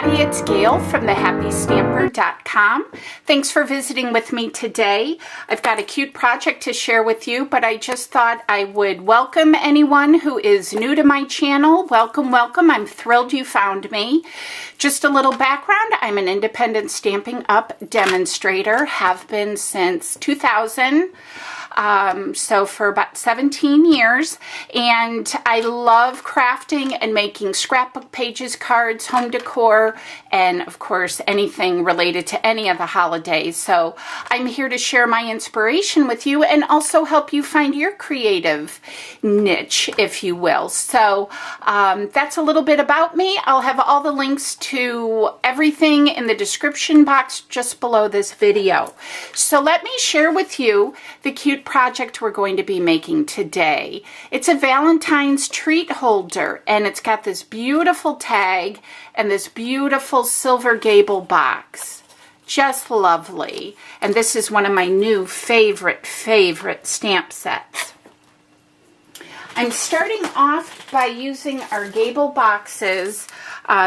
everybody, it's Gail from thehappystamper.com. Thanks for visiting with me today. I've got a cute project to share with you, but I just thought I would welcome anyone who is new to my channel. Welcome, welcome. I'm thrilled you found me. Just a little background, I'm an independent Stampin' Up! Demonstrator, have been since 2000. So for about 17 years, and I love crafting and making scrapbook pages, cards, home decor, and of course anything related to any of the holidays. So I'm here to share my inspiration with you and also help you find your creative niche, if you will. So that's a little bit about me. I'll have all the links to everything in the description box just below this video. So let me share with you the cute project we're going to be making today. It's a Valentine's treat holder, and it's got this beautiful tag and this beautiful silver Gable box. Just lovely. And this is one of my new favorite stamp sets. I'm starting off by using our Gable boxes.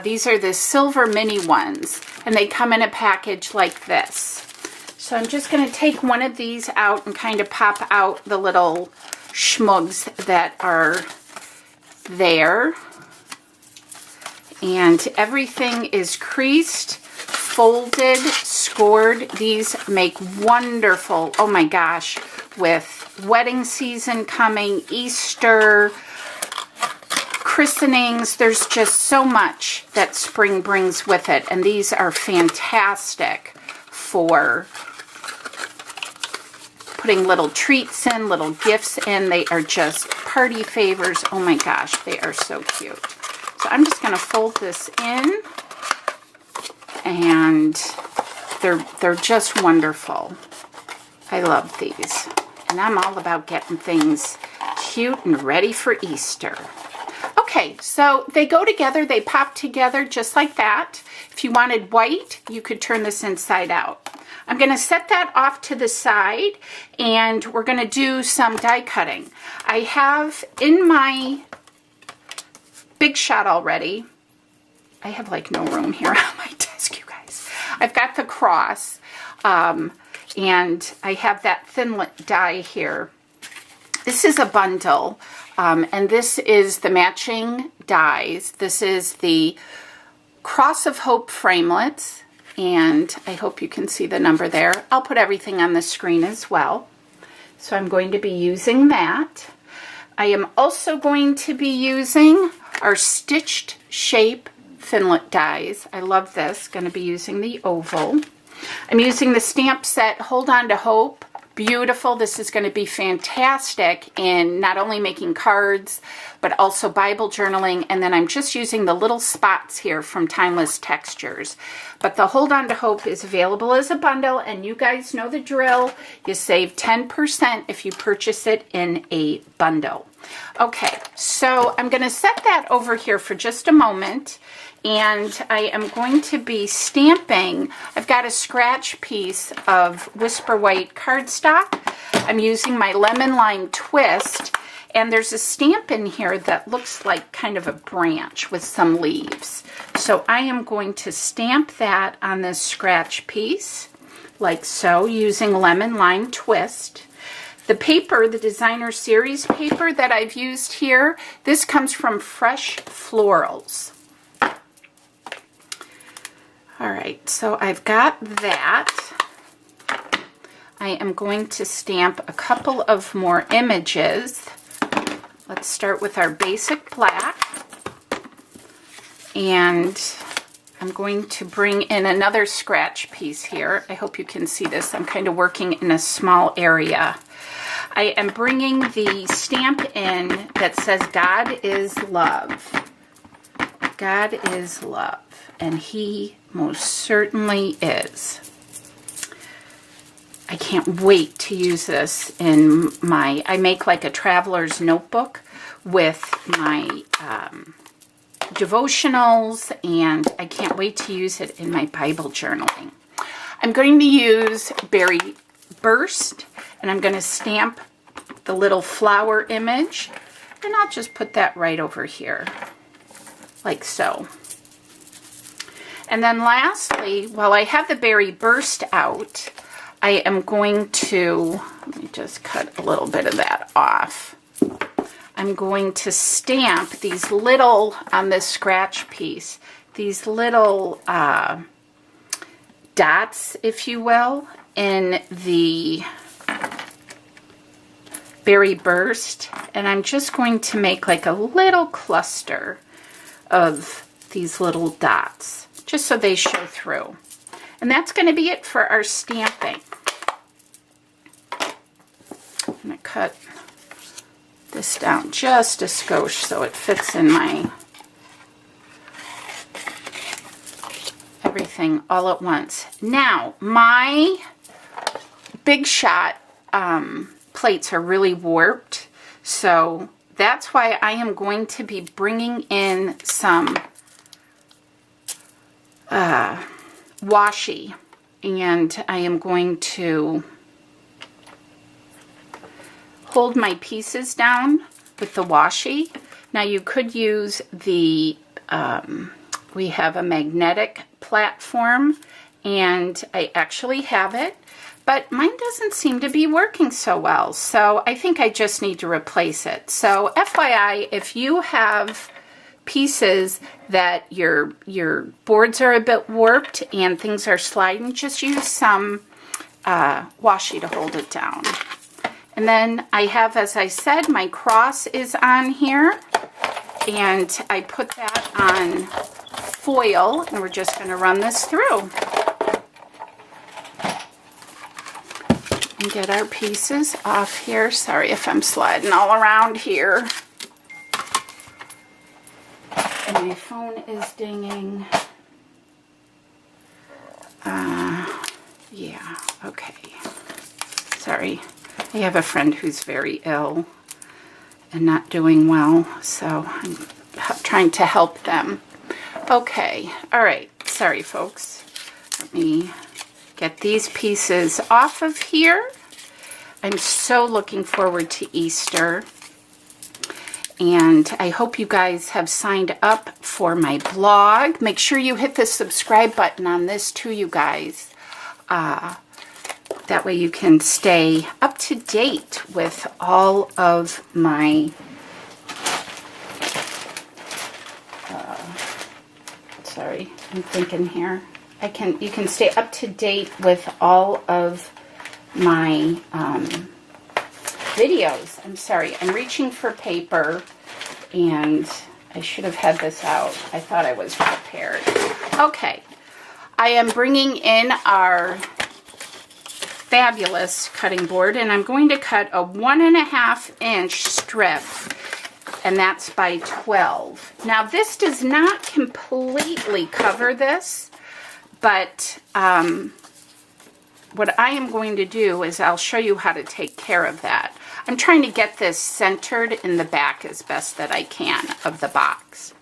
These are the silver mini ones, and they come in a package like this. So I'm just going to take one of these out and kind of pop out the little schmugs that are there. And everything is creased, folded, scored. These make wonderful, oh my gosh, with wedding season coming, Easter, christenings. There's just so much that spring brings with it. And these are fantastic for putting little treats in, little gifts in. They are just party favors. Oh my gosh, they are so cute. So I'm just going to fold this in, and they're just wonderful. I love these. And I'm all about getting things cute and ready for Easter. Okay, so they go together, they pop together just like that. If you wanted white, you could turn this inside out. I'm going to set that off to the side, and we're going to do some die cutting. I have in my Big Shot already. I have like no room here on my desk, you guys. I've got the cross, and I have that Thinlit die here. This is a bundle, and this is the matching dies. This is the Cross of Hope Framelits, and I hope you can see the number there. I'll put everything on the screen as well. So I'm going to be using that. I am also going to be using our Stitched Shape Thinlit dies. I love this. Going to be using the oval. I'm using the stamp set Hold On to Hope. Beautiful. This is going to be fantastic in not only making cards, but also Bible journaling. And then I'm just using the little spots here from Timeless Textures. But the Hold On to Hope is available as a bundle, and you guys know the drill. You save 10% if you purchase it in a bundle. Okay, so I'm going to set that over here for just a moment, and I am going to be stamping. I've got a scratch piece of Whisper White cardstock. I'm using my Lemon Lime Twist, and there's a stamp in here that looks like kind of a branch with some leaves. So I am going to stamp that on this scratch piece, like so, using Lemon Lime Twist. The paper, the designer series paper that I've used here, this comes from Frsh Florals. All right, so I've got that. I am going to stamp a couple of more images. Let's start with our basic black. And I'm going to bring in another scratch piece here. I hope you can see this. I'm kind of working in a small area. I am bringing the stamp in that says God is love. God is love, and He most certainly is. I can't wait to use this in my, I make like a traveler's notebook with my devotionals, and I can't wait to use it in my Bible journaling. I'm going to use Berry Burst, and I'm going to stamp the little flower image, and I'll just put that right over here, like so. And then lastly, while I have the berry burst out, I am going to, let me just cut a little bit of that off. I'm going to stamp these little, on this scratch piece, these little dots, if you will, in the berry burst. And I'm just going to make like a little cluster of these little dots, just so they show through. And that's going to be it for our stamping. I'm going to cut this down just a skosh so it fits in my everything all at once. Now, my Big Shot plates are really warped, so that's why I am going to be bringing in some washi, and I am going to hold my pieces down with the washi. Now you could use the, we have a magnetic platform, and I actually have it, but mine doesn't seem to be working so well, so I think I just need to replace it. So FYI, if you have pieces that your boards are a bit warped and things are sliding, just use some washi to hold it down. And then I have, as I said, my cross is on here, and I put that on foil, and we're just going to run this through and get our pieces off here. Sorry if I'm sliding all around here. And my phone is dinging. Yeah, okay. Sorry. I have a friend who's very ill and not doing well, so I'm trying to help them. Okay, all right. Sorry, folks. Let me get these pieces off of here. I'm so looking forward to Easter. And I hope you guys have signed up for my blog. Make sure you hit the subscribe button on this too, you guys. That way you can stay up to date with all of my sorry, I'm thinking here. You can stay up to date with all of my videos. I'm sorry, I'm reaching for paper, and I should have had this out. I thought I was prepared. Okay, I am bringing in our fabulous cutting board, and I'm going to cut a 1.5 inch strip, and that's by 12. Now this does not completely cover this, but what I am going to do is I'll show you how to take care of that. I'm trying to get this centered in the back as best that I can of the box.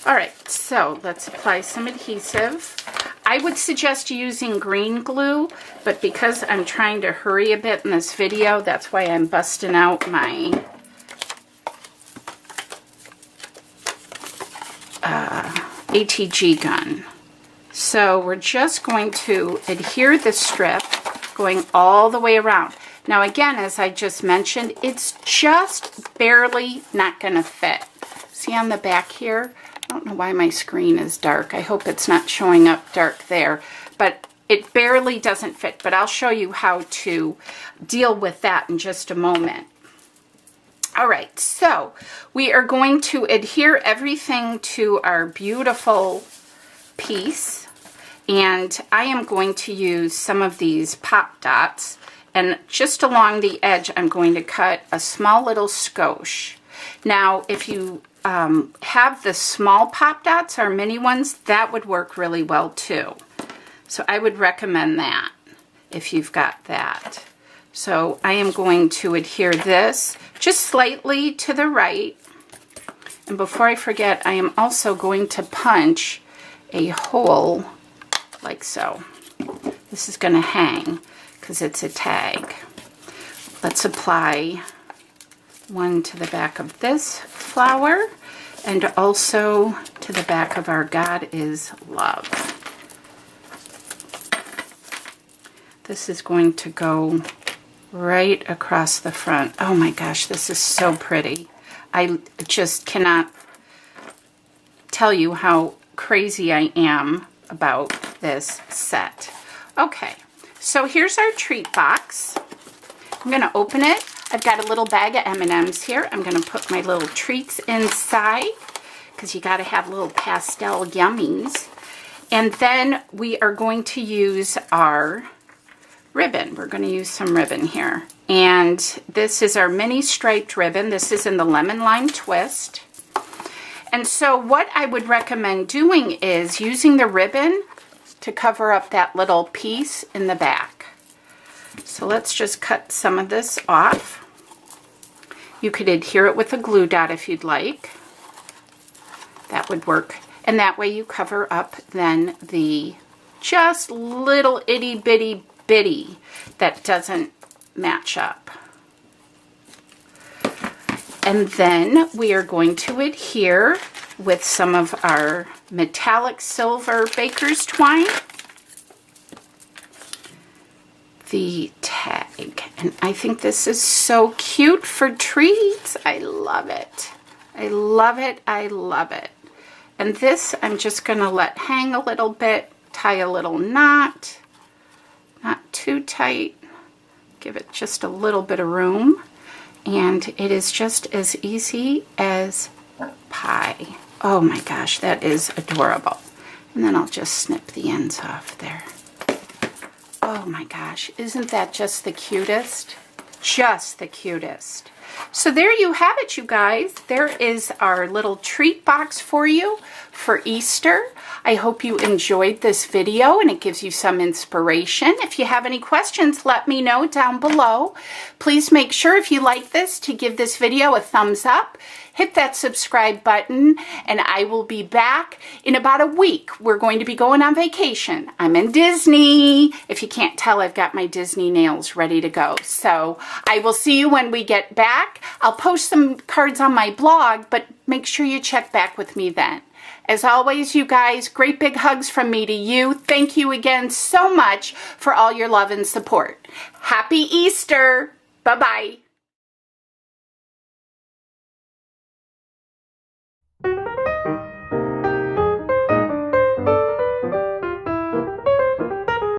All right, so let's apply some adhesive. I would suggest using green glue, but because I'm trying to hurry a bit in this video, that's why I'm busting out my ATG gun. So we're just going to adhere the strip going all the way around. Now again, as I just mentioned, it's just barely not going to fit. See on the back here? I don't know why my screen is dark. I hope it's not showing up dark there, but it barely doesn't fit. But I'll show you how to deal with that in just a moment. All right, so we are going to adhere everything to our beautiful piece, and I am going to use some of these pop dots, and just along the edge I'm going to cut a small little skosh. Now if you have the small pop dots or mini ones, that would work really well too. So I would recommend that if you've got that. So I am going to adhere this just slightly to the right. And before I forget, I am also going to punch a hole like so. This is going to hang because it's a tag. Let's apply one to the back of this flower and also to the back of our God is Love. This is going to go right across the front. Oh my gosh, this is so pretty. I just cannot tell you how crazy I am about this set. Okay, so here's our treat box. I'm going to open it. I've got a little bag of M&Ms here. I'm going to put my little treats inside because you got to have little pastel yummies. And then we are going to use our ribbon. We're going to use some ribbon here. And this is our mini striped ribbon. This is in the Lemon Lime Twist. And so what I would recommend doing is using the ribbon to cover up that little piece in the back. So let's just cut some of this off. You could adhere it with a glue dot if you'd like. That would work. And that way you cover up then the just little itty bitty bitty that doesn't match up. And then we are going to adhere with some of our metallic silver baker's twine, the tag. And I think this is so cute for treats. I love it. I love it. I love it. And this I'm just going to let hang a little bit, tie a little knot, not too tight, give it just a little bit of room. And it is just as easy as pie. Oh my gosh, that is adorable. And then I'll just snip the ends off there. Oh my gosh, isn't that just the cutest? Just the cutest. So there you have it, you guys. There is our little treat box for you for Easter. I hope you enjoyed this video and it gives you some inspiration. If you have any questions, let me know down below. Please make sure if you like this to give this video a thumbs up. Hit that subscribe button and I will be back in about a week. We're going to be going on vacation. I'm in Disney. If you can't tell, I've got my Disney nails ready to go. So I will see you when we get back. I'll post some cards on my blog, but make sure you check back with me then. As always, you guys, great big hugs from me to you. Thank you again so much for all your love and support. Happy Easter. Bye-bye.